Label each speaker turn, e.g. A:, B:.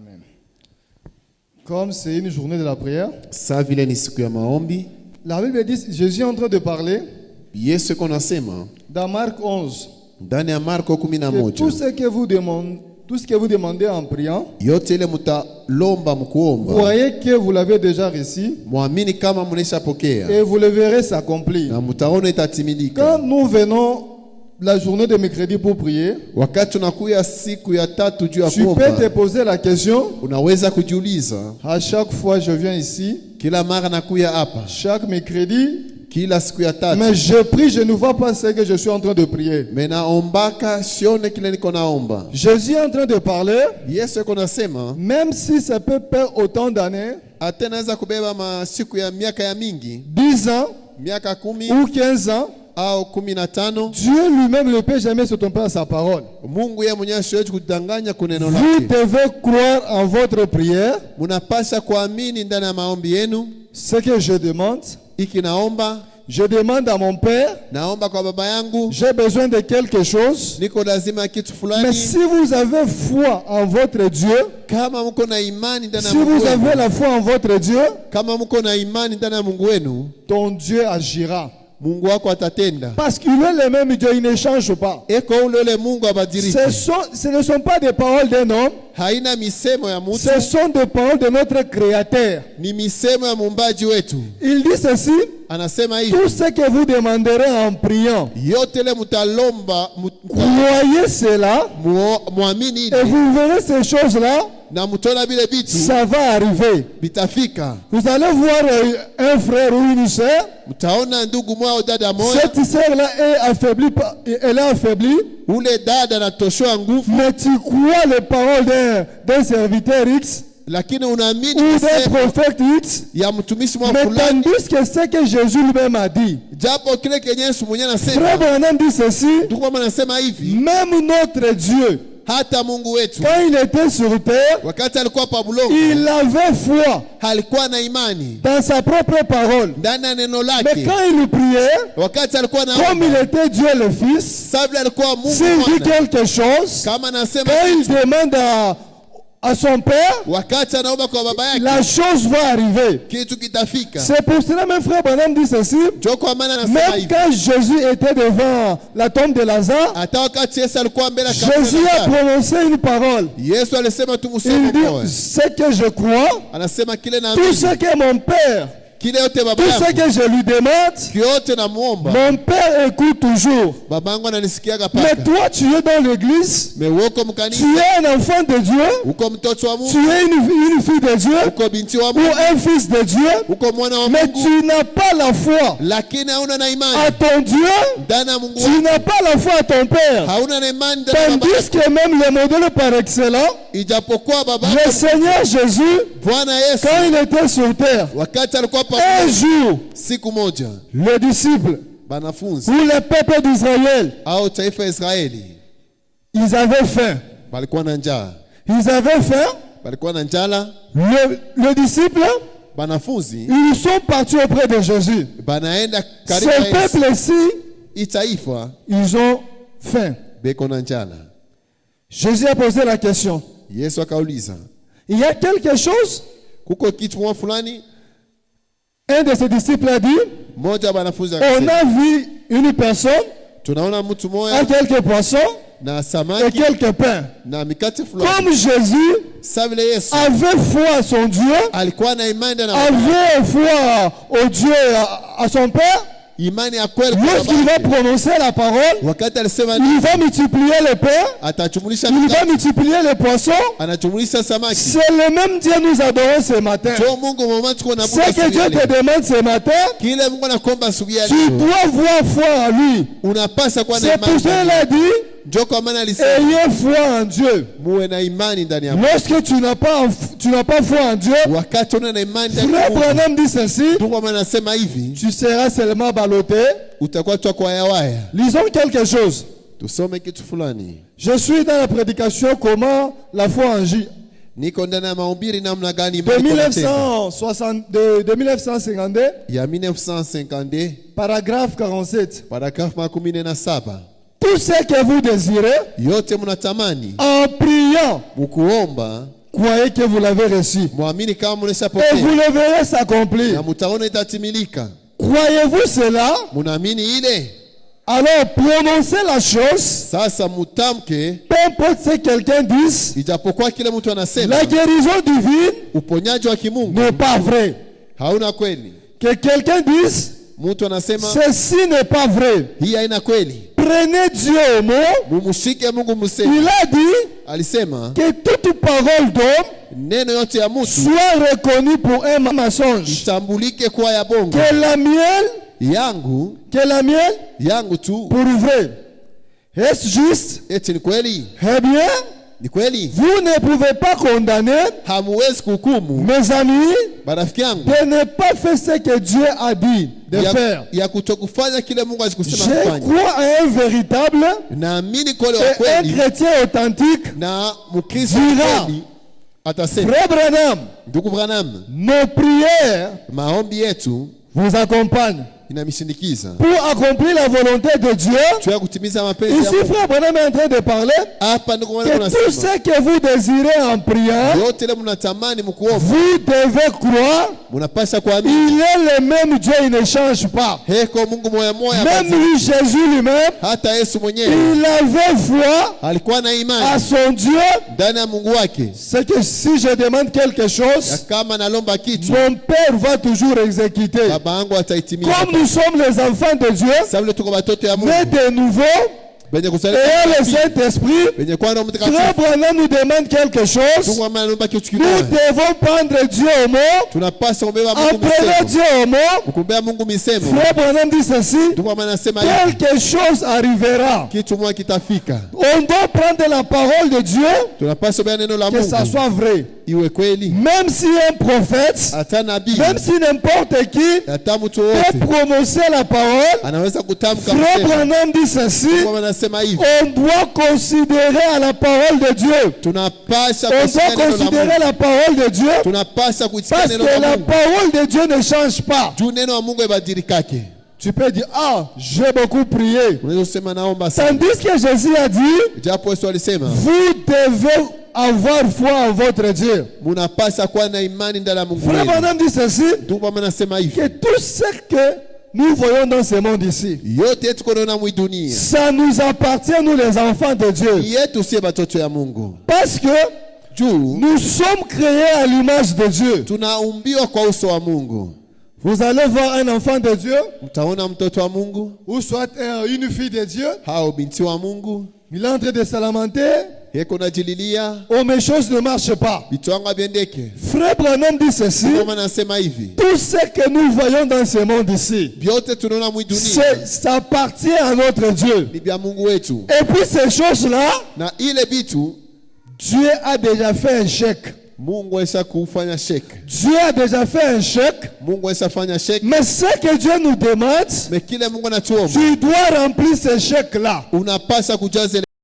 A: Amen. Comme c'est une journée de la prière, la Bible dit, Jésus est en train de parler dans Marc 11. Que tout ce que vous demandez en priant, croyez que vous l'avez déjà reçu et vous le verrez s'accomplir. Quand nous venons la journée de mercredi pour prier, tu peux te poser la question. À chaque fois je viens ici, chaque mercredi, mais je prie, je ne vois pas ce que je suis en train de prier. Jésus est en train de parler, même si ça peut perdre autant d'années, 10 ans ou 15 ans, Dieu lui-même ne peut jamais se tromper à sa parole. Vous devez croire en votre prière. Ce que je demande, je demande à mon Père, j'ai besoin de quelque chose. Mais si vous avez foi en votre Dieu, si vous avez la foi en votre Dieu, ton Dieu agira. Parce qu'il est le même Dieu, il ne change pas. Ce ne sont pas des paroles d'un homme. Ce sont des paroles de notre Créateur. Il dit ceci: tout ce que vous demanderez en priant, croyez cela et vous verrez ces choses-là. Ça va arriver. Vous allez voir un frère ou une sœur. Cette sœur-là est affaiblie. Elle est affaiblie. Mais tu crois les paroles d'un serviteur X ou d'un prophète X. Mais tandis que ce que Jésus lui-même a dit. Frère Branham dit ceci: même notre Dieu, quand il était sur terre, il avait foi dans sa propre parole. Mais quand il priait, comme il était Dieu le Fils, s'il dit quelque chose, quand il demande à son Père, la chose va arriver. C'est pour cela, mes frères, Branham dit ceci: même quand Jésus était devant la tombe de Lazare, Jésus a prononcé une parole. Il dit: ce que je crois, tout ce que mon Père, tout ce que je lui demande, mon Père écoute toujours. Mais toi, tu es dans l'église, tu es un enfant de Dieu, tu es une fille de Dieu, ou un fils de Dieu, mais tu n'as pas la foi à ton Dieu, tu n'as pas la foi à ton Père. Tandis que même le modèle par excellence, le Seigneur Jésus, quand il était sur terre, un jour, les disciples ou le peuple d'Israël, ils avaient faim. Ils avaient faim. Les disciples, ils sont partis auprès de Jésus. Ce peuple-ci, ils ont faim. Jésus a posé la question: il y a quelque chose? Un de ses disciples a dit: on a vu une personne à quelques poissons et quelques pains. Comme Jésus avait foi à son Dieu, avait foi au Dieu, à son Père, lorsqu'il va prononcer la parole, il va multiplier les pains, il va multiplier les poissons. C'est le même Dieu nous adorons ce matin. Ce que Dieu te demande ce matin, tu dois voir foi en lui. C'est pour cela qu'il a dit: ayez foi en Dieu. Lorsque tu n'as pas foi en Dieu, Frère Branham dit ceci: tu seras seulement ballotté. Lisons quelque chose. Je suis dans la prédication comment la foi agit. De 1952, paragraphe 47. Tout ce que vous désirez, en priant,
B: croyez que vous l'avez reçu. Et vous le verrez s'accomplir. Croyez-vous cela? Alors prononcez la chose. Peu importe ce que quelqu'un dise, la guérison divine n'est pas vraie. Que quelqu'un dise, ceci n'est pas vrai. Prenez Dieu au mot. Il a dit que toute parole d'homme soit reconnue pour un mensonge. Que la mienne pour vrai. Est-ce juste? Eh bien, vous ne pouvez pas condamner, mes amis, de ne pas faire ce que Dieu a dit de faire. Je crois à un véritable et un chrétien authentique dira, Frère Branham, nos prières vous accompagnent pour accomplir la volonté de Dieu. Ici, Frère Branham est en train de parler que tout ce que vous désirez en priant, vous devez croire. Il est le même Dieu, il ne change pas. Même lui, Jésus lui-même, il avait foi à son Dieu. C'est que si je demande quelque chose, mon Père va toujours exécuter. Comme nous sommes les enfants de Dieu, mais de nouveau, et le Saint-Esprit, Frère Branham nous demande quelque chose. Nous devons prendre Dieu au mot. En prenant Dieu au mot, Frère Branham dit ceci, quelque chose arrivera. On doit prendre la parole de Dieu, que ça soit vrai. Même si un prophète, même si n'importe qui peut prononcer la parole, Frère Branham dit ceci, on doit considérer à la parole de Dieu. On doit considérer la parole de Dieu parce que la parole de Dieu ne change pas. Tu peux dire, j'ai beaucoup prié. Tandis que Jésus a dit, vous devez avoir foi en votre Dieu. Frère Branham dit ceci, que tout ce que nous voyons dans ce monde ici, ça nous appartient, nous les enfants de Dieu. Parce que nous sommes créés à l'image de Dieu. Vous allez voir un enfant de Dieu, ou soit une fille de Dieu, il est en train de se lamenter. Oh, mes choses ne marchent pas. Frère Branham dit ceci, tout ce que nous voyons dans ce monde ici, ça appartient à notre Dieu. Et puis ces choses-là, Dieu a déjà fait un chèque. Dieu a déjà fait un chèque. Mais ce que Dieu nous demande, tu dois remplir ce chèque-là.